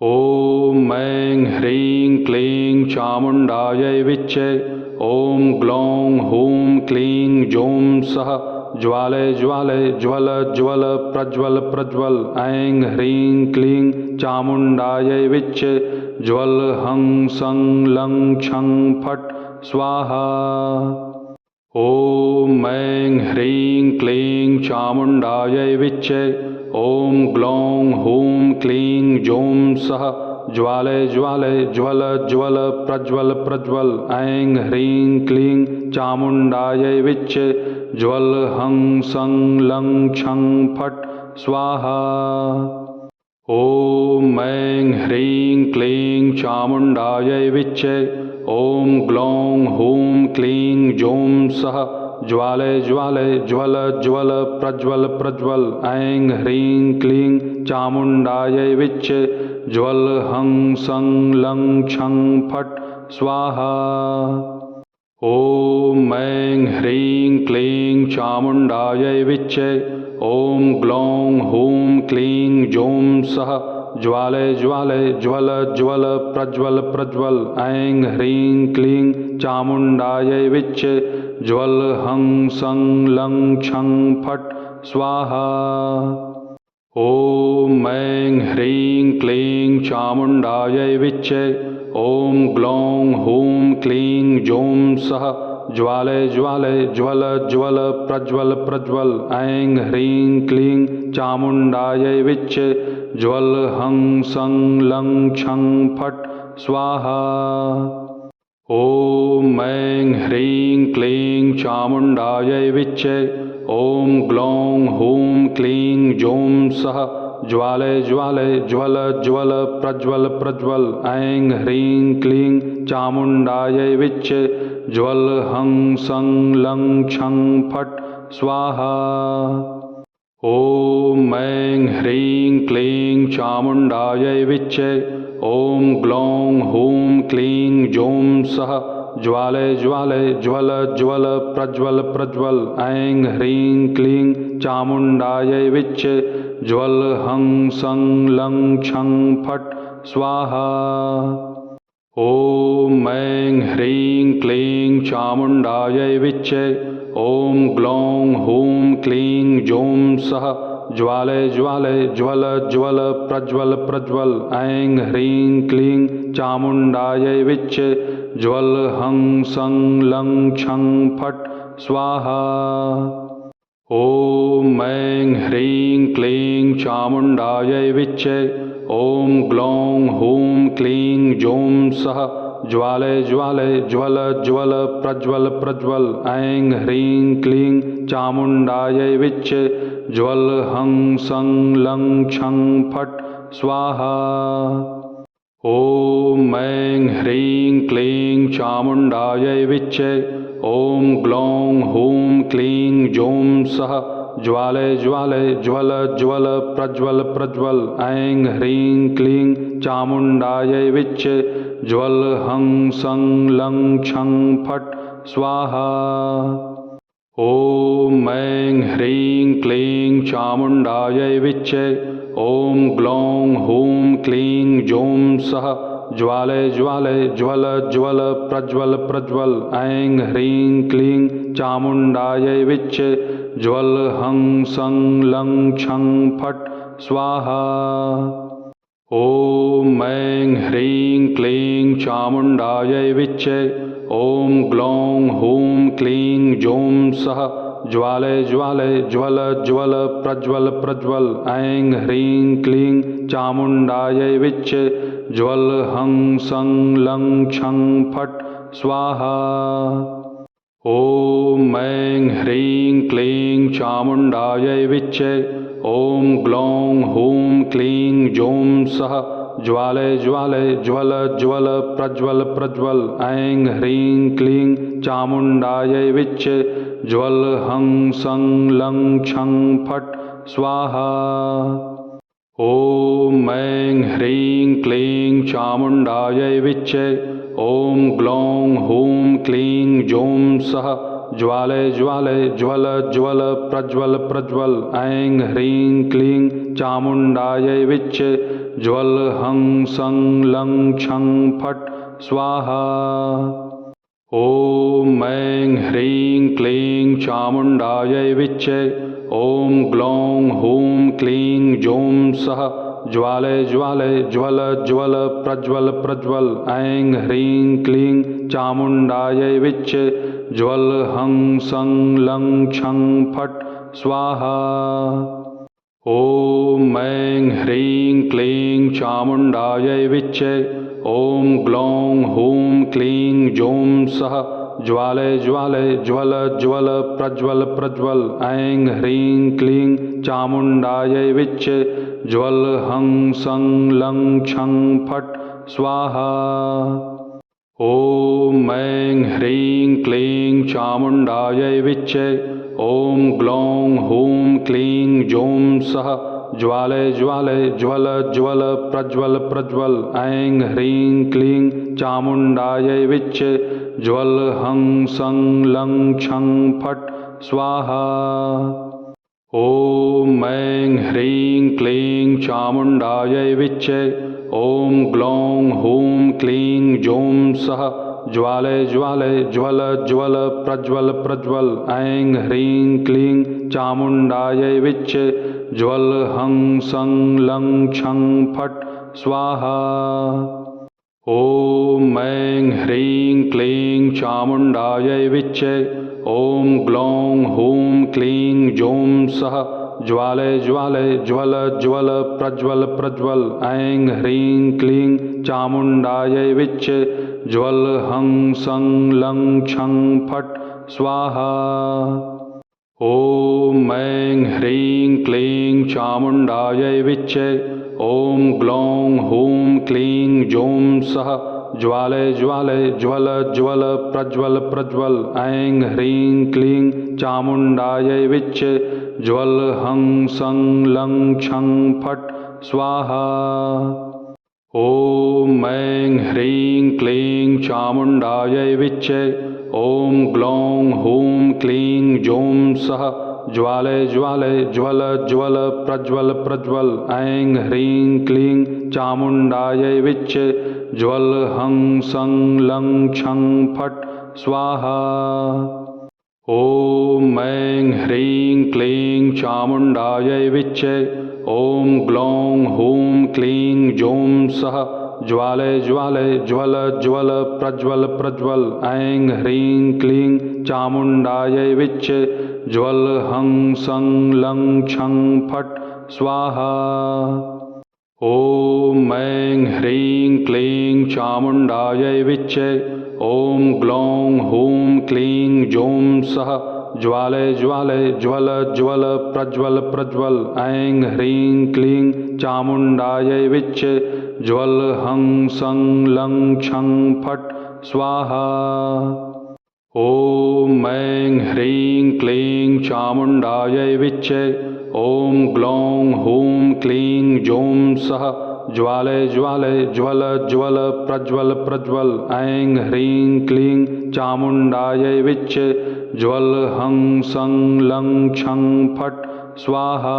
ॐ ऐं ह्रीं क्लीं चामुण्डायै विच्चे। ॐ ग्लौं हूं क्लीं जौं सः ज्वालय ज्वालय ज्वल ज्वल प्रज्वल प्रज्वल। ऐं ह्रीं क्लीं चामुण्डायै विच्चे। ज्वल हं सं लं क्षं फट् स्वाहा। ॐ ऐं ह्रीं क्लीं चामुण्डायै विच्चे। ॐ ग्लौं हूं क्लीं जौं सः ज्वालय ज्वालय ज्वल ज्वल प्रज्वल प्रज्वल। ऐं ह्रीं क्लीं चामुण्डायै विच्चे। ज्वल हं सं लं क्षं फट् स्वाहा। ॐ ऐं ह्रीं क्लीं चामुण्डायै विच्चे। ॐ ग्लौं हूं क्लीं जौं सः ज्वालय ज्वालय ज्वल ज्वल प्रज्वल प्रज्वल। ऐं ह्रीं क्लीं चामुण्डायै विच्चे। ज्वल हं सं लं क्षं फट् स्वाहा। ॐ ऐं ह्रीं क्लीं चामुण्डायै विच्चे। ॐ ग्लौं हूं क्लीं जौं सः ज्वालय ज्वालय ज्वल ज्वल प्रज्वल प्रज्वल। ऐं ह्रीं क्लीं चामुण्डायै विच्चे। ज्वल हं सं लं क्षं फट् स्वाहा। ॐ ऐं ह्रीं क्लीं चामुण्डायै विच्चे। ॐ ग्लौं हूं क्लीं जौं सः ज्वालय ज्वालय ज्वल ज्वल प्रज्वल प्रज्वल। ऐं ह्रीं क्लीं चामुण्डायै विच्चे। ज्वल हं सं लं क्षं फट् स्वाहा। ॐ ऐं ह्रीं क्लीं चामुण्डायै विच्चे। ॐ ग्लौं हूं क्लीं जौं सः ज्वालय ज्वालय ज्वल ज्वल प्रज्वल प्रज्वल। ऐं ह्रीं क्लीं चामुण्डायै विच्चे। ज्वल हं सं लं क्षं फट् स्वाहा। ॐ ऐं ह्रीं क्लीं चामुण्डायै विच्चे। ॐ ग्लौं हूं क्लीं जौं सः ज्वालय ज्वालय ज्वल ज्वल प्रज्वल प्रज्वल। ऐं ह्रीं क्लीं चामुण्डायै विच्चे। ज्वल हं सं लं क्षं फट् स्वाहा। ॐ ऐं ह्रीं क्लीं चामुण्डायै विच्चे। ॐ ग्लौं हूं क्लीं जौं सः ज्वालय ज्वालय ज्वल ज्वल प्रज्वल प्रज्वल। ऐं ह्रीं क्लीं चामुण्डायै विच्चे। ज्वल हं सं लं क्षं फट् स्वाहा। ॐ ऐं ह्रीं क्लीं चामुण्डायै विच्चे। ॐ ग्लौं हूं क्लीं जौं सः ज्वालय ज्वालय ज्वल ज्वल प्रज्वल प्रज्वल। ऐं ह्रीं क्लीं चामुण्डायै विच्चे। ज्वल हं सं लं क्षं फट् स्वाहा। ॐ ऐं ह्रीं क्लीं चामुण्डायै विच्चे। ॐ ग्लौं हूं क्लीं जौं सः ज्वालय ज्वालय ज्वल ज्वल प्रज्वल प्रज्वल। ऐं ह्रीं क्लीं चामुण्डायै विच्चे। ज्वल हं सं लं क्षं फट् स्वाहा। ॐ ऐं ह्रीं क्लीं चामुण्डायै विच्चे। ॐ ग्लौं हूं क्लीं जौं सः ज्वालय ज्वालय ज्वल ज्वल प्रज्वल प्रज्वल। ऐं ह्रीं क्लीं चामुण्डायै विच्चे। ज्वल हं सं लं क्षं फट् स्वाहा। ॐ ऐं ह्रीं क्लीं चामुण्डायै विच्चे। ॐ ग्लौं हूं क्लीं जौं सः ज्वालय ज्वालय ज्वल ज्वल प्रज्वल प्रज्वल। ऐं ह्रीं क्लीं चामुण्डायै विच्चे। ज्वल हं सं लं क्षं फट् स्वाहा। ॐ ऐं ह्रीं क्लीं चामुण्डायै विच्चे। ॐ ग्लौं हूं क्लीं जौं सः ज्वालय ज्वालय ज्वल ज्वल प्रज्वल प्रज्वल। ऐं ह्रीं क्लीं चामुण्डायै विच्चे। ज्वल हं सं लं क्षं फट् स्वाहा। ॐ ऐं ह्रीं क्लीं चामुण्डायै विच्चे। ॐ ग्लौं हूं क्लीं जौं सः ज्वालय ज्वालय ज्वल ज्वल प्रज्वल प्रज्वल। ऐं ह्रीं क्लीं चामुण्डायै विच्चे। ज्वल हं सं लं क्षं फट् स्वाहा। ॐ ऐं ह्रीं क्लीं चामुण्डायै विच्चे। ॐ ग्लौं हूं क्लीं जौं सः ज्वालय ज्वालय ज्वल ज्वल प्रज्वल प्रज्वल। ऐं ह्रीं क्लीं चामुण्डायै विच्चे। ज्वल हं सं लं क्षं फट् स्वाहा। ॐ ऐं ह्रीं क्लीं चामुण्डायै विच्चे। ॐ ग्लौं हूं क्लीं जौं सः ज्वालय ज्वालय ज्वल ज्वल प्रज्वल प्रज्वल। ऐं ह्रीं क्लीं चामुण्डायै विच्चे। ज्वल हं सं लं क्षं फट् स्वाहा। ॐ ऐं ह्रीं क्लीं चामुण्डायै विच्चे। ॐ ग्लौं हूं क्लीं जौं सः ज्वालय ज्वालय ज्वल ज्वल प्रज्वल प्रज्वल। ऐं ह्रीं क्लीं चामुण्डायै विच्चे। ज्वल हं सं लं क्षं फट् स्वाहा। ॐ ऐं ह्रीं क्लीं चामुण्डायै विच्चे। ॐ ग्लौं हूं क्लीं जौं सः ज्वालय ज्वालय ज्वल ज्वल प्रज्वल प्रज्वल। ऐं ह्रीं क्लीं चामुण्डायै विच्चे। ज्वल हं सं लं क्षं फट् स्वाहा। ॐ ऐं ह्रीं क्लीं चामुण्डायै विच्चे। ॐ ग्लौं हूं क्लीं जौं सः ज्वालय ज्वालय ज्वल ज्वल प्रज्वल प्रज्वल। ऐं ह्रीं क्लीं चामुण्डायै विच्चे। ज्वल हं सं लं क्षं फट् स्वाहा। ॐ ऐं ह्रीं क्लीं चामुण्डायै विच्चे। ॐ ग्लौं हूं क्लीं जौं सः ज्वालय ज्वालय ज्वल ज्वल प्रज्वल प्रज्वल। ऐं ह्रीं क्लीं चामुण्डायै विच्चे। ज्वल हं सं लं क्षं फट् स्वाहा। ॐ ऐं ह्रीं क्लीं चामुण्डायै विच्चे। ॐ ग्लौं हूं क्लीं जौं सः ज्वालय ज्वालय ज्वल ज्वल प्रज्वल प्रज्वल। ऐं ह्रीं क्लीं चामुण्डायै विच्चे। ज्वल हं सं लं क्षं फट् स्वाहा। ॐ ऐं ह्रीं क्लीं चामुण्डायै विच्चे। ॐ ग्लौं हूं क्लीं जौं सः ज्वालय ज्वालय ज्वल ज्वल प्रज्वल प्रज्वल। ऐं ह्रीं क्लीं चामुण्डायै विच्चे। ज्वल हं सं लं क्षं फट् स्वाहा। ॐ ऐं ह्रीं क्लीं चामुण्डायै विच्चे। ॐ ग्लौं हूं क्लीं जौं सः ज्वालय ज्वालय ज्वल ज्वल प्रज्वल प्रज्वल। ऐं ह्रीं क्लीं चामुण्डायै विच्चे। ज्वल हं सं लं क्षं फट् स्वाहा। ॐ ऐं ह्रीं क्लीं चामुण्डायै विच्चे। ॐ ग्लौं हूं क्लीं जौं सः ज्वालय ज्वालय ज्वल ज्वल प्रज्वल प्रज्वल। ऐं ह्रीं क्लीं चामुण्डायै विच्चे। ज्वल हं सं लं क्षं फट् स्वाहा।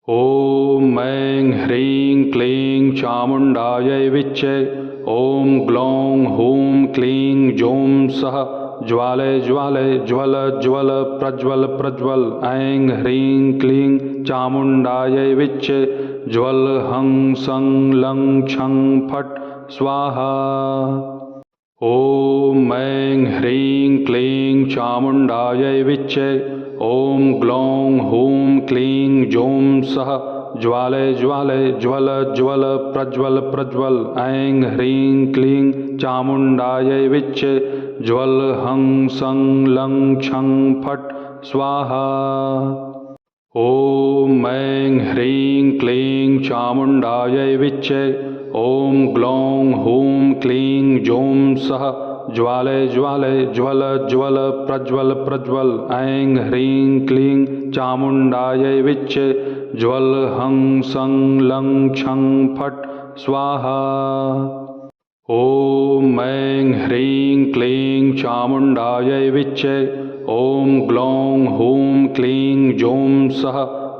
ॐ ऐं ह्रीं क्लीं चामुण्डायै विच्चे। ॐ ग्लौं हूं क्लीं जौं सः ज्वालय ज्वालय ज्वल ज्वल प्रज्वल प्रज्वल। ऐं ह्रीं क्लीं चामुण्डायै विच्चे। ज्वल हं सं लं क्षं फट् स्वाहा। ॐ ऐं ह्रीं क्लीं चामुण्डायै विच्चे। ॐ ग्लौं हूं क्लीं जौं सः ज्वालय ज्वालय ज्वल ज्वल प्रज्वल प्रज्वल। ऐं ह्रीं क्लीं चामुण्डायै विच्चे। ज्वल हं सं लं क्षं फट् स्वाहा। ॐ ऐं ह्रीं क्लीं चामुण्डायै विच्चे। ॐ ग्लौं हूं क्लीं जौं सः ज्वालय ज्वालय ज्वल ज्वल प्रज्वल प्रज्वल। ऐं ह्रीं क्लीं चामुण्डायै विच्चे। ज्वल हं सं लं क्षं फट् स्वाहा। ॐ ऐं ह्रीं क्लीं चामुण्डायै विच्चे। ॐ ग्लौं हूं क्लीं जौं सः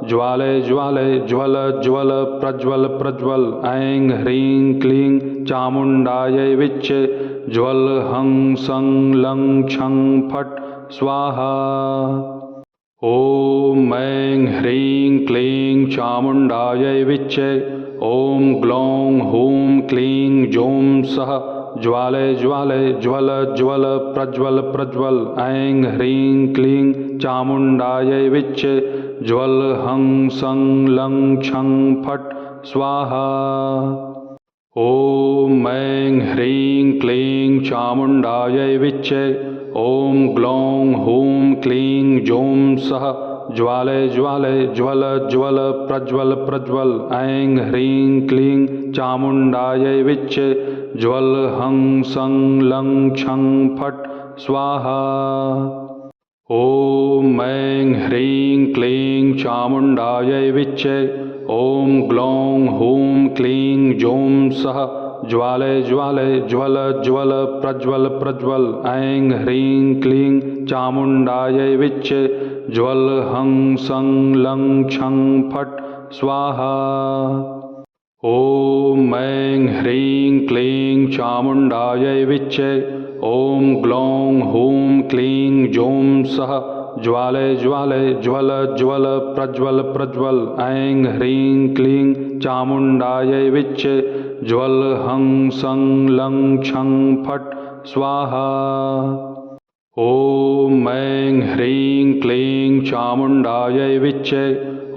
ज्वाले ज्वाले ज्वल ज्वल प्रज्वल प्रज्वल। ऐं ह्रीं क्लीं चामुण्डायै विच्चे ज्वल हं सं लं क्षं फट् स्वाहा। ॐ ऐं ह्रीं क्लीं चामुण्डायै विच्चे ॐ ग्लौं हूं क्लीं जौं सः ज्वाले ज्वाले ज्वल ज्वल प्रज्वल प्रज्वल। ऐं ह्रीं क्लीं चामुण्डायै विच्चे ज्वल हं सं लं क्षं फट् स्वाहा। ॐ ऐं ह्रीं क्लीं चामुण्डायै विच्चे ॐ ग्लौं हूं क्लीं जौं सः ज्वाले ज्वाले ज्वल ज्वल प्रज्वल प्रज्वल। ऐं ह्रीं क्लीं चामुण्डायै विच्चे ज्वल हं सं लं क्षं फट् स्वाहा। ॐ ऐं ह्रीं क्लीं चामुण्डायै विच्चे ॐ ग्लौं हूं क्लीं जौं सः ज्वाले ज्वाले ज्वल ज्वल प्रज्वल प्रज्वल। ऐं ह्रीं क्लीं चामुण्डायै विच्चे ज्वल हं सं लं क्षं फट् स्वाहा। ॐ ऐं ह्रीं क्लीं चामुण्डायै विच्चे ॐ ग्लौं हूं क्लीं जौं सः ज्वाले ज्वाले ज्वल ज्वल प्रज्वल प्रज्वल। ऐं ह्रीं क्लीं चामुण्डायै विच्चे ज्वल हं सं लं क्षं फट् स्वाहा। ॐ ऐं ह्रीं क्लीं चामुण्डायै विच्चे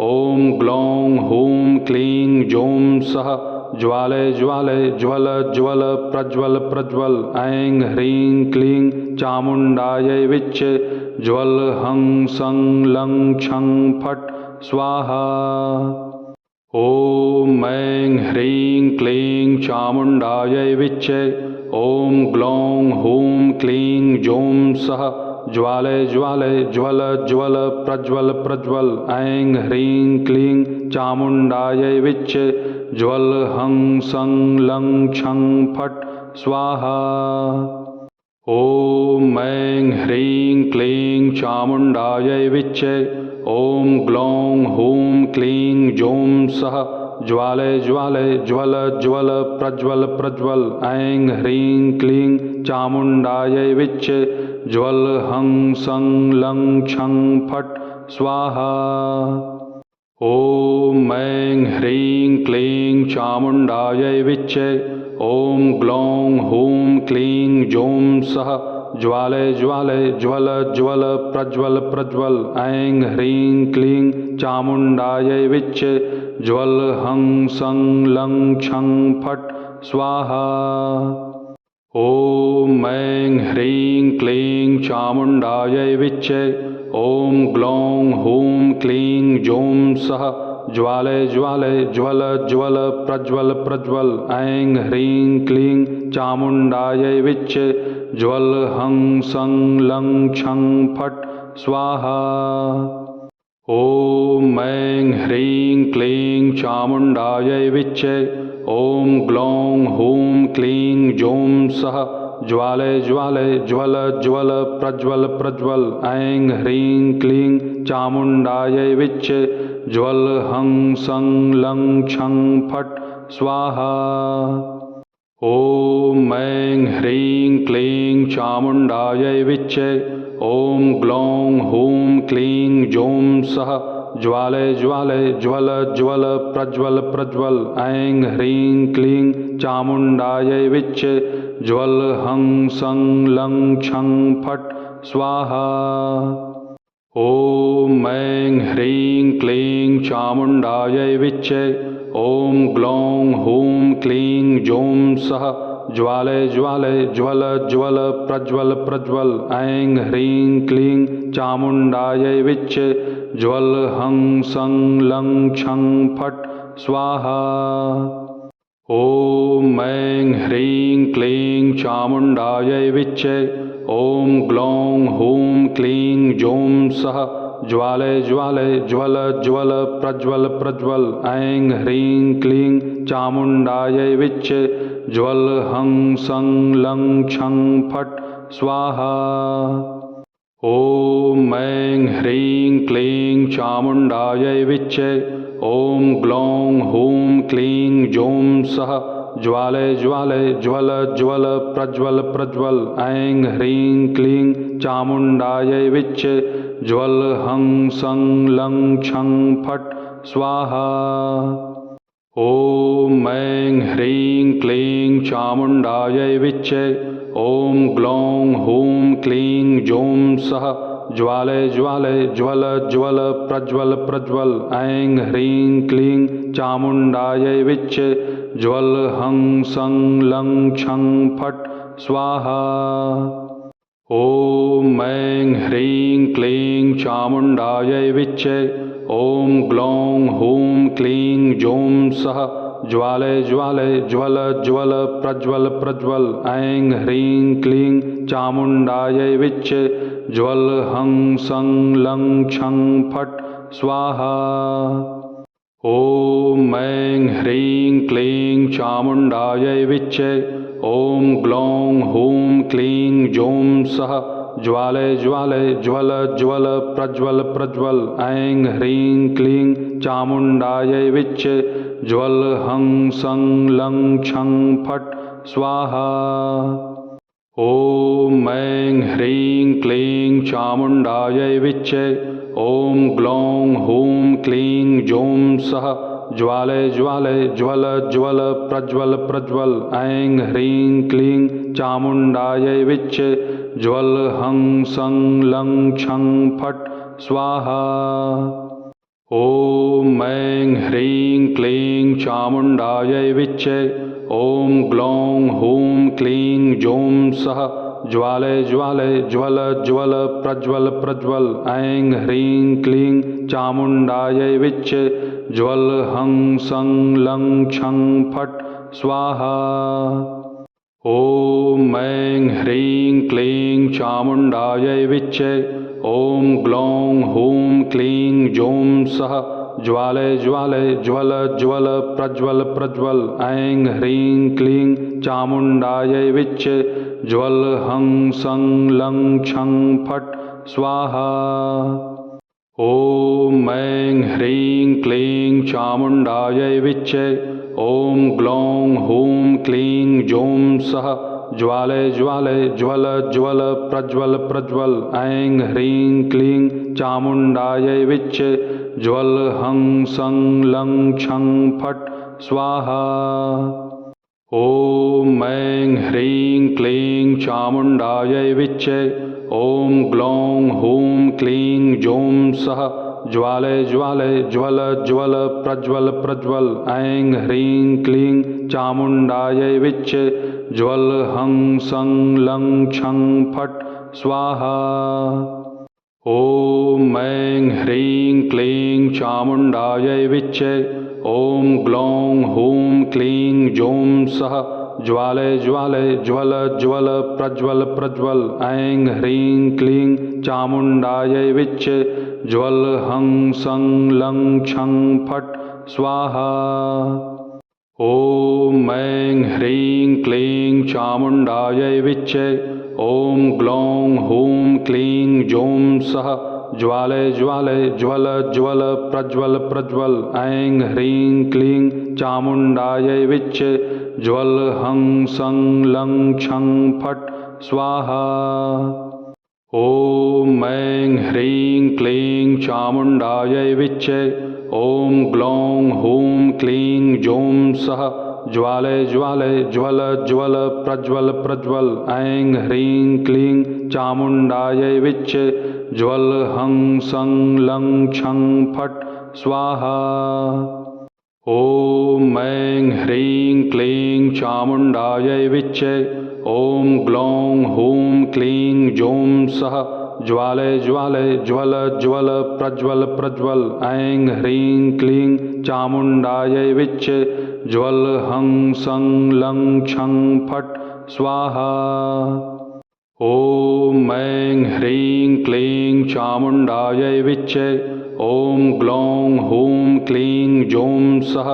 ॐ ग्लौं हूं क्लीं जौं सः ज्वाले ज्वाले ज्वल ज्वल प्रज्वल प्रज्वल। ऐं ह्रीं क्लीं चामुण्डायै विच्चे ज्वल हं सं लं क्षं फट् स्वाहा। ॐ ऐं ह्रीं क्लीं चामुण्डायै विच्चे ॐ ग्लौं हूं क्लीं जौं सः ज्वाले ज्वाले ज्वल ज्वल प्रज्वल प्रज्वल। ऐं ह्रीं क्लीं चामुण्डायै विच्चे ज्वल हं सं लं क्षं फट् स्वाहा। ॐ ऐं ह्रीं क्लीं चामुण्डायै विच्चे ॐ ग्लौं हूं क्लीं जौं सः ज्वाले ज्वाले ज्वल ज्वल प्रज्वल प्रज्वल। ऐं ह्रीं क्लीं चामुण्डायै विच्चे ज्वल हं सं लं क्षं फट् स्वाहा। ॐ ऐं ह्रीं क्लीं चामुण्डायै विच्चे ॐ ग्लौं हूं क्लीं जौं सः ज्वाले ज्वाले ज्वल ज्वल प्रज्वल प्रज्वल। ऐं ह्रीं क्लीं चामुण्डायै विच्चे ज्वल हं सं लं क्षं फट् स्वाहा। ॐ ऐं ह्रीं क्लीं चामुण्डायै विच्चे ॐ ग्लौं हूं क्लीं जौं सः ज्वाले ज्वाले ज्वल ज्वल प्रज्वल प्रज्वल। ऐं ह्रीं क्लीं चामुण्डायै विच्चे ज्वल हं सं लं क्षं फट् स्वाहा। ॐ ऐं ह्रीं क्लीं चामुण्डायै विच्चे ॐ ग्लौं हूं क्लीं जौं सः ज्वाले ज्वाले ज्वल ज्वल प्रज्वल प्रज्वल। ऐं ह्रीं क्लीं चामुण्डायै विच्चे ज्वल हं सं लं क्षं फट् स्वाहा। ॐ ऐं ह्रीं क्लीं चामुण्डायै विच्चे ॐ ग्लौं हूं क्लीं जौं सः ज्वाले ज्वाले ज्वल ज्वल प्रज्वल प्रज्वल। ऐं ह्रीं क्लीं चामुण्डायै विच्चे ज्वल हं सं लं क्षं फट् स्वाहा। ॐ ऐं ह्रीं क्लीं चामुण्डायै विच्चे ॐ ग्लौं हूं क्लीं जौं सः ज्वाले ज्वाले ज्वल ज्वल प्रज्वल प्रज्वल। ऐं ह्रीं क्लीं चामुण्डायै विच्चे ज्वल हं सं लं क्षं फट् स्वाहा। ॐ ऐं ह्रीं क्लीं चामुण्डायै विच्चे ॐ ग्लौं हूं क्लीं जौं सः ज्वाले ज्वाले ज्वल ज्वल प्रज्वल प्रज्वल। ऐं ह्रीं क्लीं चामुण्डायै विच्चे ज्वल हं सं लं क्षं फट् स्वाहा। ॐ ऐं ह्रीं क्लीं चामुण्डायै विच्चे। ॐ ग्लौं हूं क्लीं जौं सः ज्वालय ज्वालय ज्वल ज्वल प्रज्वल प्रज्वल। ऐं ह्रीं क्लीं चामुण्डायै विच्चे। ज्वल हं सं लं क्षं फट् स्वाहा। ॐ ऐं ह्रीं क्लीं चामुण्डायै विच्चे। ॐ ग्लौं हूं क्लीं जौं सः ज्वालय ज्वालय ज्वल ज्वल प्रज्वल प्रज्वल। ऐं ह्रीं क्लीं चामुण्डायै विच्चे। ज्वल हं सं लं क्षं फट् स्वाहा। ॐ ऐं ह्रीं क्लीं चामुण्डायै विच्चे। ॐ ग्लौं हूं क्लीं जौं सः ज्वालय ज्वालय ज्वल ज्वल प्रज्वल प्रज्वल। ऐं ह्रीं क्लीं चामुण्डायै विच्चे। ज्वल हं सं लं क्षं फट् स्वाहा। ॐ ऐं ह्रीं क्लीं चामुण्डायै विच्चे। ॐ ग्लौं हूं क्लीं जौं सः ज्वालय ज्वालय ज्वल ज्वल प्रज्वल प्रज्वल। ऐं ह्रीं क्लीं चामुण्डायै विच्चे। ज्वल हं सं लं क्षं फट् स्वाहा। ॐ ऐं ह्रीं क्लीं चामुण्डायै विच्चे। ॐ ग्लौं हूं क्लीं जौं सः ज्वालय ज्वालय ज्वल ज्वल प्रज्वल प्रज्वल। ऐं ह्रीं क्लीं चामुण्डायै विच्चे। ज्वल हं सं लं क्षं फट् स्वाहा। ॐ ऐं ह्रीं क्लीं चामुण्डायै विच्चे। ॐ ग्लौं हूं क्लीं जौं सः ज्वालय ज्वालय ज्वल ज्वल प्रज्वल प्रज्वल। ऐं ह्रीं क्लीं चामुण्डायै विच्चे। ज्वल हं सं लं क्षं फट् स्वाहा। ॐ ऐं ह्रीं क्लीं चामुण्डायै विच्चे। ॐ ग्लौं हूं क्लीं जौं सः ज्वालय ज्वालय ज्वल ज्वल प्रज्वल प्रज्वल। ऐं ह्रीं क्लीं चामुण्डायै विच्चे। ज्वल हं सं लं क्षं फट् स्वाहा। ॐ ऐं ह्रीं क्लीं चामुण्डायै विच्चे। ॐ ग्लौं हूं क्लीं जौं सः ज्वालय ज्वालय ज्वल ज्वल प्रज्वल प्रज्वल। ऐं ह्रीं क्लीं चामुण्डायै विच्चे। ज्वल हं सं लं क्षं फट् स्वाहा। ॐ ऐं ह्रीं क्लीं चामुण्डायै विच्चे। ॐ ग्लौं हूं क्लीं जौं सः ज्वालय ज्वालय ज्वल ज्वल प्रज्वल प्रज्वल। ऐं ह्रीं क्लीं चामुण्डायै विच्चे। ज्वल हं सं लं क्षं फट् स्वाहा। ॐ ऐं ह्रीं क्लीं चामुण्डायै विच्चे। ॐ ग्लौं हूं क्लीं जौं सः ज्वालय ज्वालय ज्वल ज्वल प्रज्वल प्रज्वल। ऐं ह्रीं क्लीं चामुण्डायै विच्चे। ज्वल हं सं लं क्षं फट् स्वाहा। ॐ ऐं ह्रीं क्लीं चामुण्डायै विच्चे। ॐ ग्लौं हूं क्लीं जौं सः ज्वालय ज्वालय ज्वल ज्वल प्रज्वल प्रज्वल। ऐं ह्रीं क्लीं चामुण्डायै विच्चे। ज्वल हं सं लं क्षं फट् स्वाहा। ॐ ऐं ह्रीं क्लीं चामुण्डायै विच्चे। ॐ ग्लौं हूं क्लीं जौं सः ज्वालय ज्वालय ज्वल ज्वल प्रज्वल प्रज्वल। ऐं ह्रीं क्लीं चामुण्डायै विच्चे। ज्वल हं सं लं क्षं फट् स्वाहा। ॐ ऐं ह्रीं क्लीं चामुण्डायै विच्चे। ॐ ग्लौं हूं क्लीं जौं सः ज्वालय ज्वालय ज्वल ज्वल प्रज्वल प्रज्वल। ऐं ह्रीं क्लीं चामुण्डायै विच्चे। ज्वल हं सं लं क्षं फट् स्वाहा। ॐ ऐं ह्रीं क्लीं चामुण्डायै विच्चे। ॐ ग्लौं हूं क्लीं जौं सः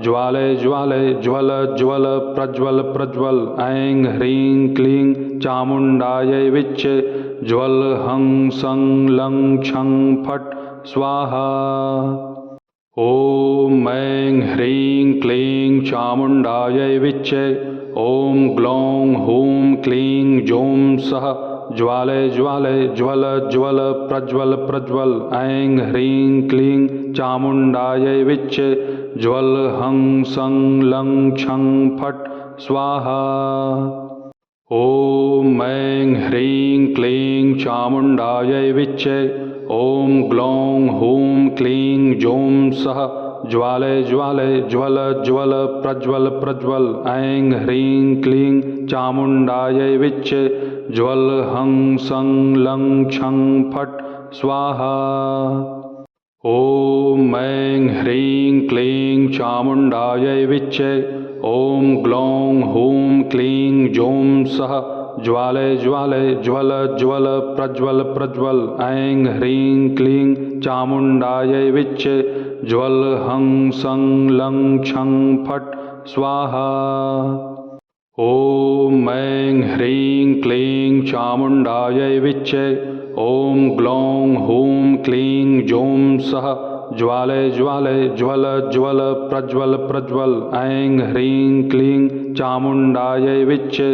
ज्वालय ज्वालय ज्वल ज्वल प्रज्वल प्रज्वल। ऐं ह्रीं क्लीं चामुण्डायै विच्चे। ज्वल हं सं लं क्षं फट् स्वाहा। ॐ ऐं ह्रीं क्लीं चामुण्डायै विच्चे। ॐ ग्लौं हूं क्लीं जौं सः ज्वालय ज्वालय ज्वल ज्वल प्रज्वल प्रज्वल। ऐं ह्रीं क्लीं चामुण्डायै विच्चे। ज्वल हं सं लं क्षं फट् स्वाहा। ॐ ऐं ह्रीं क्लीं चामुण्डायै विच्चे। ॐ ग्लौं हूं क्लीं जौं सः ज्वालय ज्वालय ज्वल ज्वल प्रज्वल प्रज्वल। ऐं ह्रीं क्लीं चामुण्डायै विच्चे। ज्वल हं सं लं क्षं फट् स्वाहा। ॐ ऐं ह्रीं क्लीं चामुण्डायै विच्चे। ॐ ग्लौं हूं क्लीं जौं सः ज्वालय ज्वालय ज्वल ज्वल प्रज्वल प्रज्वल। ऐं ह्रीं क्लीं चामुण्डायै विच्चे। ज्वल हं सं लं क्षं फट् स्वाहा। ॐ ऐं ह्रीं क्लीं चामुण्डायै विच्चे। ॐ ग्लौं हूं क्लीं जौं सः ज्वालय ज्वालय ज्वल ज्वल प्रज्वल प्रज्वल। ऐं ह्रीं क्लीं चामुण्डायै विच्चे।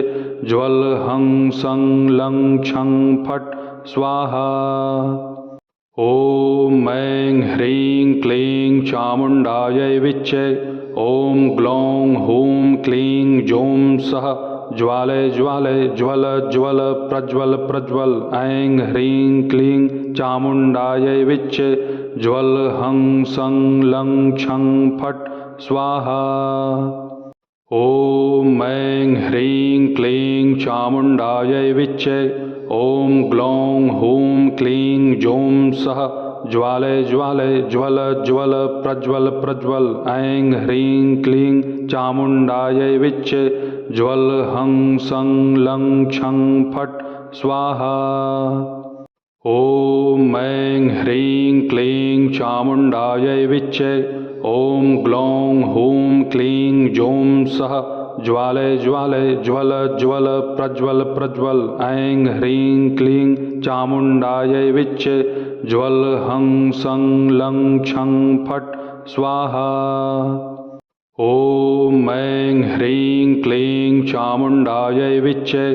ज्वल हं सं लं क्षं फट् स्वाहा। ॐ ऐं ह्रीं क्लीं चामुण्डायै विच्चे। ॐ ग्लौं हूं क्लीं जौं सः ज्वालय ज्वालय ज्वल ज्वल प्रज्वल प्रज्वल। ऐं ह्रीं क्लीं चामुण्डायै विच्चे। ज्वल हं सं लं क्षं फट् स्वाहा। ॐ ऐं ह्रीं क्लीं चामुण्डायै विच्चे। ॐ ग्लौं हूं क्लीं जौं सः ज्वालय ज्वालय ज्वल ज्वल प्रज्वल प्रज्वल। ऐं ह्रीं क्लीं चामुण्डायै विच्चे। ज्वल हं सं लं क्षं फट् स्वाहा। ॐ ऐं ह्रीं क्लीं चामुण्डायै विच्चे। ॐ ग्लौं हूं क्लीं जौं सः ज्वालय ज्वालय ज्वल ज्वल प्रज्वल प्रज्वल। ऐं ह्रीं क्लीं चामुण्डायै विच्चे। ज्वल हं सं लं क्षं फट् स्वाहा। ॐ ऐं ह्रीं क्लीं चामुण्डायै विच्चे।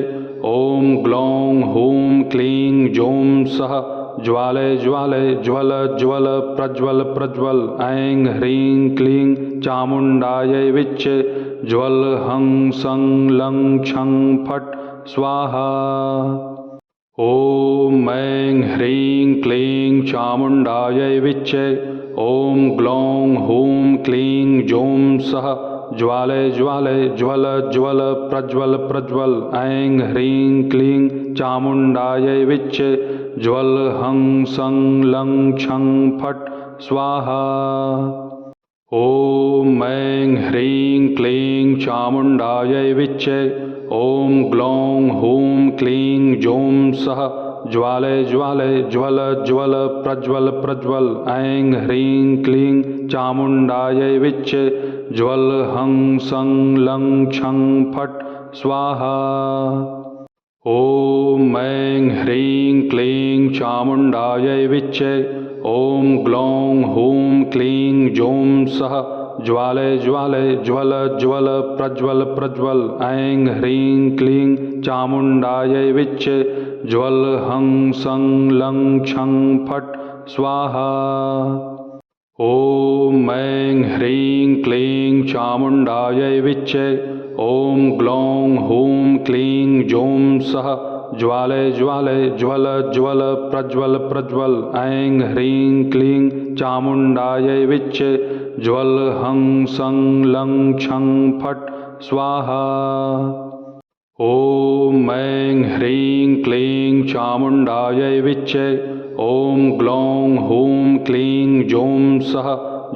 ॐ ग्लौं हूं क्लीं जौं सः ज्वालय ज्वालय ज्वल ज्वल प्रज्वल प्रज्वल। ऐं ह्रीं क्लीं चामुण्डायै विच्चे। ज्वल हं सं लं क्षं फट् स्वाहा। ॐ ऐं ह्रीं क्लीं चामुण्डायै विच्चे। ॐ ग्लौं हूं क्लीं जौं सः ज्वालय ज्वालय ज्वल ज्वल प्रज्वल प्रज्वल। ऐं ह्रीं क्लीं चामुण्डायै विच्चे। ज्वल हं सं लं क्षं फट् स्वाहा। ॐ ऐं ह्रीं क्लीं चामुण्डायै विच्चे। ॐ ग्लौं हूं क्लीं जौं सः ज्वालय ज्वालय ज्वल ज्वल प्रज्वल प्रज्वल। ऐं ह्रीं क्लीं चामुण्डायै विच्चे। ज्वल हं सं लं क्षं फट् स्वाहा। ॐ ऐं ह्रीं क्लीं चामुण्डायै विच्चे। ॐ ग्लौं हूं क्लीं जौं सः ज्वालय ज्वालय ज्वल ज्वल प्रज्वल प्रज्वल। ऐं ह्रीं क्लीं चामुण्डायै विच्चे। ज्वल हं सं लं क्षं फट् स्वाहा। ॐ ऐं ह्रीं क्लीं चामुण्डायै विच्चे। ॐ ग्लौं हूं क्लीं जौं सः ज्वालय ज्वालय ज्वल ज्वल प्रज्वल प्रज्वल। ऐं ह्रीं क्लीं चामुण्डायै विच्चे। ज्वल हं सं लं क्षं फट् स्वाहा। ॐ ऐं ह्रीं क्लीं चामुण्डायै विच्चे। ॐ ग्लौं हूं क्लीं जौं सः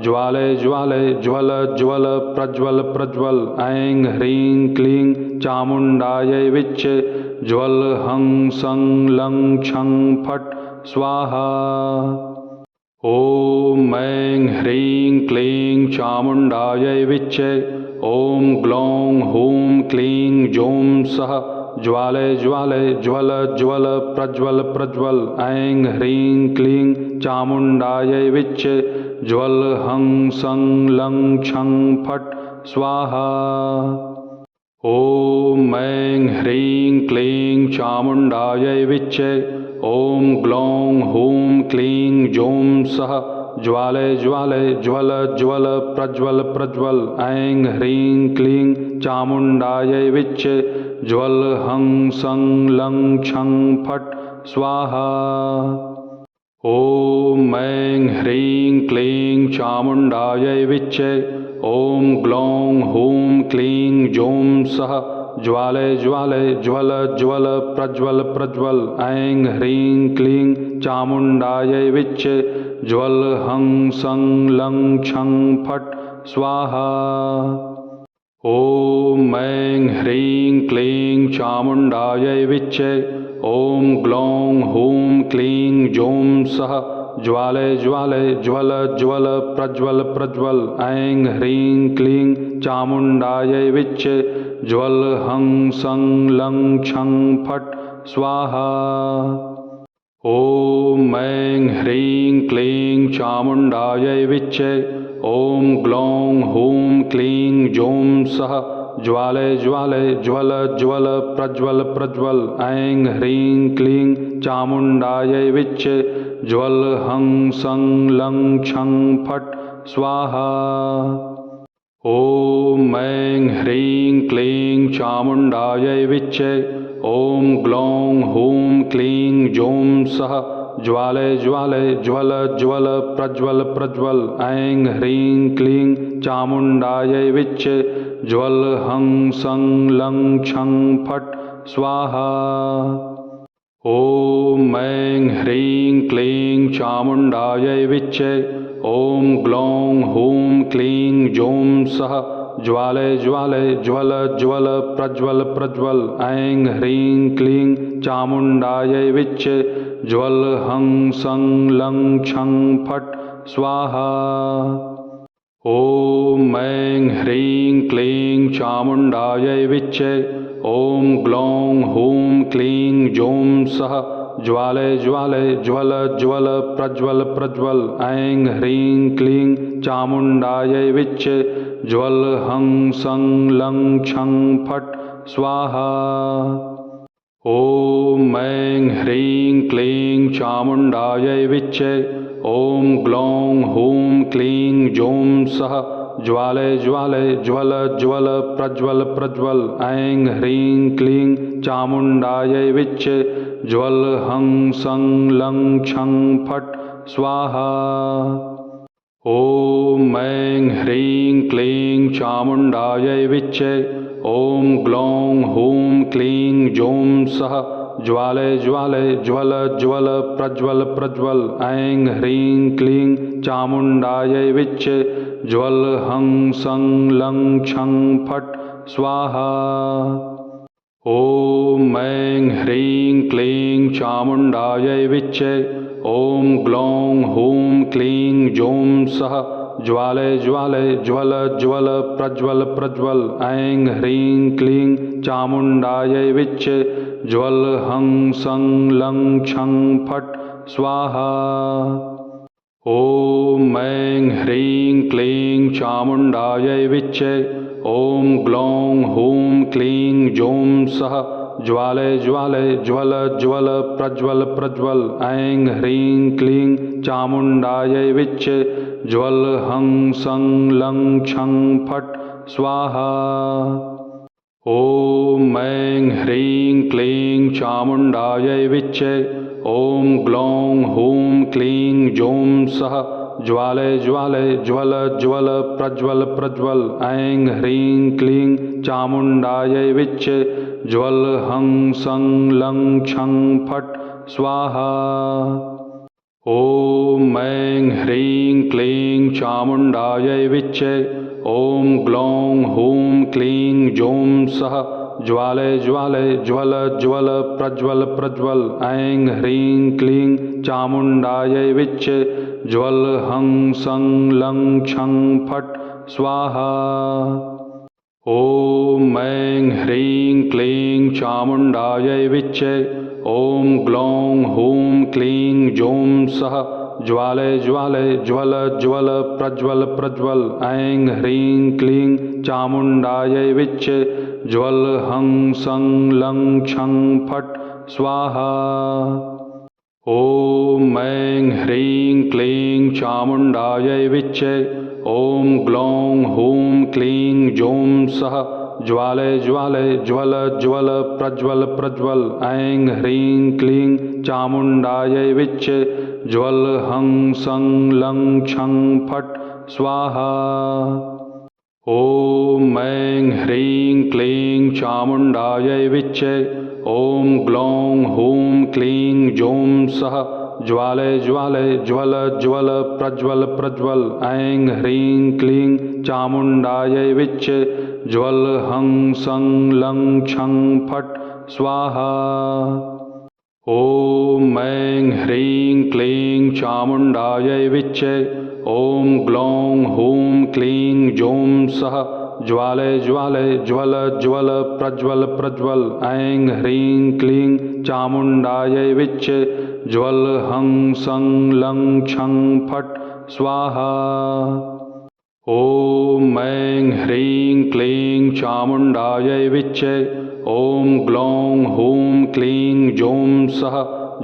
ज्वालय ज्वालय ज्वल ज्वल प्रज्वल प्रज्वल। ऐं ह्रीं क्लीं चामुण्डायै विच्चे। ज्वल हं सं लं क्षं फट् स्वाहा। ॐ ऐं ह्रीं क्लीं चामुण्डायै विच्चे। ॐ ग्लौं हूं क्लीं जौं सः ज्वालय ज्वालय ज्वल ज्वल प्रज्वल प्रज्वल ऐं ह्रीं क्लीं चामुण्डायै विच्चे ज्वल हं सं लं क्षं फट् स्वाहा। ॐ ऐं ह्रीं क्लीं चामुण्डायै विच्चे ॐ ग्लौं हूं क्लीं जौं सः ज्वालय ज्वालय ज्वल ज्वल प्रज्वल प्रज्वल ऐं ह्रीं क्लीं चामुण्डायै विच्चे ज्वल हं सं लं क्षं फट् स्वाहा। ॐ ऐं ह्रीं क्लीं चामुण्डायै विच्चे ॐ ग्लौं हूं क्लीं जौं सः ज्वालय ज्वालय ज्वल ज्वल प्रज्वल प्रज्वल ऐं ह्रीं क्लीं चामुण्डायै विच्चे ज्वल हं सं लं क्षं फट् स्वाहा। ॐ ऐं ह्रीं क्लीं चामुण्डायै विच्चे ॐ ग्लौं हूं क्लीं जौं सः ज्वालय ज्वालय ज्वल ज्वल प्रज्वल प्रज्वल ऐं ह्रीं क्लीं चामुण्डायै विच्चे ज्वल हं सं लं क्षं फट् स्वाहा। ॐ ऐं ह्रीं क्लीं चामुण्डायै विच्चे ॐ ग्लौं हूं क्लीं जौं सः ज्वालय ज्वालय ज्वल ज्वल प्रज्वल प्रज्वल ऐं ह्रीं क्लीं चामुण्डायै विच्चे ज्वल हं सं लं क्षं फट् स्वाहा। ॐ ऐं ह्रीं क्लीं चामुण्डायै विच्चे ॐ ग्लौं हूं क्लीं जौं सः ज्वालय ज्वालय ज्वल ज्वल प्रज्वल प्रज्वल ऐं ह्रीं क्लीं चामुण्डायै विच्चे ज्वल हं सं लं क्षं फट् स्वाहा। ॐ ऐं ह्रीं क्लीं चामुण्डायै विच्चे ॐ ग्लौं हूं क्लीं जौं सः ज्वालय ज्वालय ज्वल ज्वल प्रज्वल प्रज्वल ऐं ह्रीं क्लीं चामुण्डायै विच्चे ज्वल हं सं लं क्षं फट् स्वाहा। ॐ ऐं ह्रीं क्लीं चामुण्डायै विच्चे ॐ ग्लौं हूं क्लीं जौं सः ज्वालय ज्वालय ज्वल ज्वल प्रज्वल प्रज्वल ऐं ह्रीं क्लीं चामुण्डायै विच्चे ज्वल हं सं लं क्षं फट् स्वाहा। ॐ ऐं ह्रीं क्लीं चामुण्डायै विच्चे ॐ ग्लौं हूं क्लीं जौं सः ज्वालय ज्वालय ज्वल ज्वल प्रज्वल प्रज्वल ऐं ह्रीं क्लीं चामुण्डायै विच्चे ज्वल हं सं लं क्षं फट् स्वाहा। ॐ ऐं ह्रीं क्लीं चामुण्डायै विच्चे ॐ ग्लौं हूं क्लीं जौं सः ज्वालय ज्वालय ज्वल ज्वल प्रज्वल प्रज्वल ऐं ह्रीं क्लीं चामुण्डायै विच्चे ज्वल हं सं लं क्षं फट् स्वाहा। ॐ ऐं ह्रीं क्लीं चामुण्डायै विच्चे ॐ ग्लौं हूं क्लीं जौं सः ज्वालय ज्वालय ज्वल ज्वल प्रज्वल प्रज्वल ऐं ह्रीं क्लीं चामुण्डायै विच्चे ज्वल हं सं लं क्षं फट् स्वाहा। ॐ ऐं ह्रीं क्लीं चामुण्डायै विच्चे ॐ ग्लौं हूं क्लीं जौं सः ज्वालय ज्वालय ज्वल ज्वल प्रज्वल प्रज्वल ऐं ह्रीं क्लीं चामुण्डायै विच्चे ज्वल हं सं लं क्षं फट् स्वाहा। ॐ ऐं ह्रीं क्लीं चामुण्डायै विच्चे ॐ ग्लौं हूं क्लीं जौं सः ज्वालय ज्वालय ज्वल ज्वल प्रज्वल प्रज्वल ऐं ह्रीं क्लीं चामुण्डायै विच्चे ज्वल हं सं लं क्षं फट् स्वाहा। ॐ ऐं ह्रीं क्लीं चामुण्डायै विच्चे ॐ ग्लौं हूं क्लीं जौं सः ज्वालय ज्वालय ज्वल ज्वल प्रज्वल प्रज्वल ऐं ह्रीं क्लीं चामुण्डायै विच्चे ज्वल हं सं लं क्षं फट् स्वाहा। ॐ ऐं ह्रीं क्लीं चामुण्डायै विच्चे ॐ ग्लौं हूं क्लीं जौं सः ज्वालय ज्वालय ज्वल ज्वल प्रज्वल प्रज्वल ऐं ह्रीं क्लीं चामुण्डायै विच्चे ज्वल हं सं लं क्षं फट् स्वाहा। ॐ ऐं ह्रीं क्लीं चामुण्डायै विच्चे ॐ ग्लौं हूं क्लीं जौं सः ज्वालय ज्वालय ज्वल ज्वल प्रज्वल प्रज्वल ऐं ह्रीं क्लीं चामुण्डायै विच्चे ज्वल हं सं लं क्षं फट् स्वाहा। ॐ ऐं ह्रीं क्लीं चामुण्डायै विच्चे ॐ ग्लौं हूं क्लीं जौं सः ज्वालय ज्वालय ज्वल ज्वल प्रज्वल प्रज्वल ऐं ह्रीं क्लीं चामुण्डायै विच्चे ज्वल हं सं लं क्षं फट् स्वाहा। ॐ ऐं ह्रीं क्लीं चामुण्डायै विच्चे ॐ ग्लौं हूं क्लीं जौं सः ज्वालय ज्वालय ज्वल ज्वल प्रज्वल प्रज्वल ऐं ह्रीं क्लीं चामुण्डायै विच्चे ज्वल हं सं लं क्षं फट् स्वाहा। ॐ ऐं ह्रीं क्लीं चामुण्डायै विच्चे ॐ ग्लौं हूं क्लीं जौं सः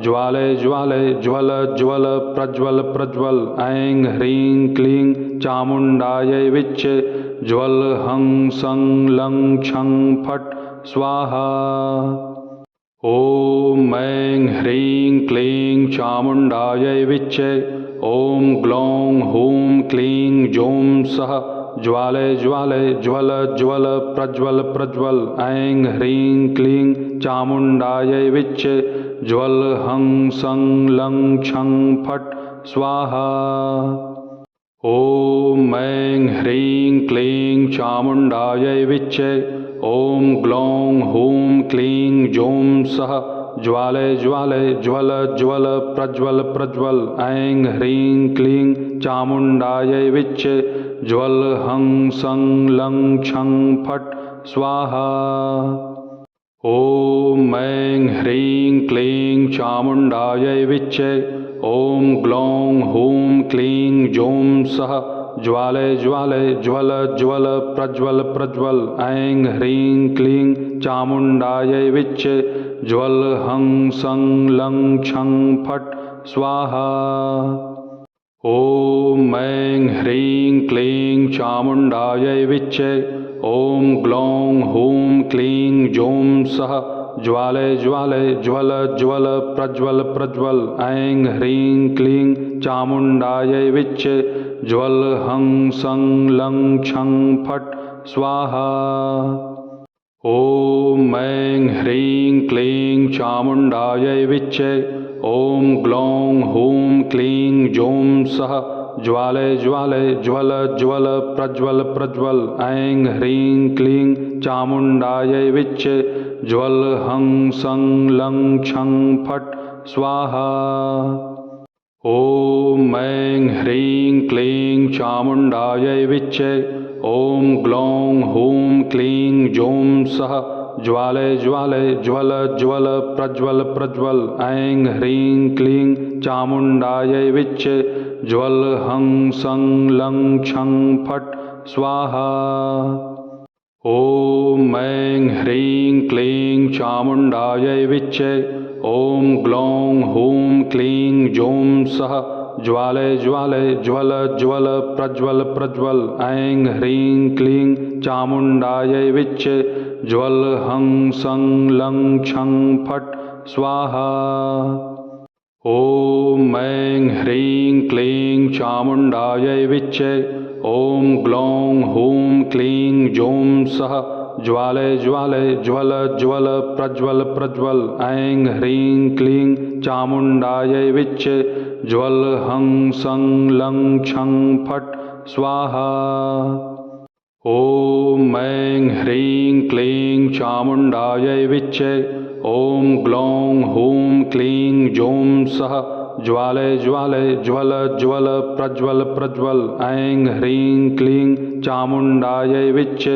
ज्वालय ज्वालय ज्वल ज्वल प्रज्वल प्रज्वल ऐं ह्रीं क्लीं चामुण्डायै विच्चे ज्वल हं सं लं क्षं फट् स्वाहा। ॐ ऐं ह्रीं क्लीं चामुण्डायै विच्चे ॐ ग्लौं हूं क्लीं जौं सः ज्वालय ज्वालय ज्वल ज्वल प्रज्वल प्रज्वल ऐं ह्रीं क्लीं चामुण्डायै विच्चे ज्वल हं सं लं क्षं फट् स्वाहा। ॐ ऐं ह्रीं क्लीं चामुण्डायै विच्चे ॐ ग्लौं हूं क्लीं जौं सः ज्वालय ज्वालय ज्वल ज्वल प्रज्वल प्रज्वल ऐं ह्रीं क्लीं चामुण्डायै विच्चे ज्वल हं सं लं क्षं फट् स्वाहा। ॐ ऐं ह्रीं क्लीं चामुण्डायै विच्चे ॐ ग्लौं हूं क्लीं जौं सः ज्वालय ज्वालय ज्वल ज्वल प्रज्वल प्रज्वल ऐं ह्रीं क्लीं चामुण्डायै विच्चे ज्वल हं सं लं क्षं फट् स्वाहा। ॐ ऐं ह्रीं क्लीं चामुण्डायै विच्चे ॐ ग्लौं हूं क्लीं जौं सः ज्वालय ज्वालय ज्वल ज्वल प्रज्वल प्रज्वल ऐं ह्रीं क्लीं चामुण्डायै विच्चे ज्वल हं सं लं क्षं फट् स्वाहा। ॐ ऐं ह्रीं क्लीं चामुण्डायै विच्चे ॐ ग्लौं हूं क्लीं जौं सः ज्वालय ज्वालय ज्वल ज्वल प्रज्वल प्रज्वल ऐं ह्रीं क्लीं चामुण्डायै विच्चे ज्वल हं सं लं क्षं फट् स्वाहा। ॐ ऐं ह्रीं क्लीं चामुण्डायै विच्चे ॐ ग्लौं हूं क्लीं जौं सः ज्वालय ज्वालय ज्वल ज्वल प्रज्वल प्रज्वल ऐं ह्रीं क्लीं चामुण्डायै विच्चे ज्वल हं सं लं क्षं फट् स्वाहा। ॐ ऐं ह्रीं क्लीं चामुण्डायै विच्चे ॐ ग्लौं हूं क्लीं जौं सः ज्वालय ज्वालय ज्वल ज्वल प्रज्वल प्रज्वल ऐं ह्रीं क्लीं चामुण्डायै विच्चे ज्वल हं सं लं क्षं फट् स्वाहा। ॐ ऐं ह्रीं क्लीं चामुण्डायै विच्चे ॐ ग्लौं हूं क्लीं जौं सः ज्वालय ज्वालय ज्वल ज्वल प्रज्वल प्रज्वल ऐं ह्रीं क्लीं चामुण्डायै विच्चे ज्वल हं सं लं क्षं फट् स्वाहा। ॐ ऐं ह्रीं क्लीं चामुण्डायै विच्चे ॐ ग्लौं हूं क्लीं जौं सः ज्वालय ज्वालय ज्वल ज्वल प्रज्वल प्रज्वल ऐं ह्रीं क्लीं चामुण्डायै विच्चे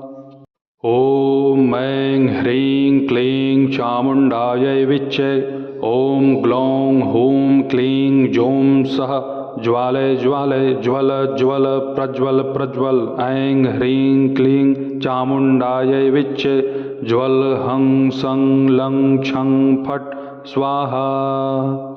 ॐ ऐं ह्रीं क्लीं चामुण्डायै विच्चे ॐ ग्लौं हूं क्लीं जौं सः ज्वालय ज्वालय ज्वल ज्वल प्रज्वल प्रज्वल ऐं ह्रीं क्लीं चामुण्डायै विच्चे ज्वल हं सं लं छं फट् स्वाहा।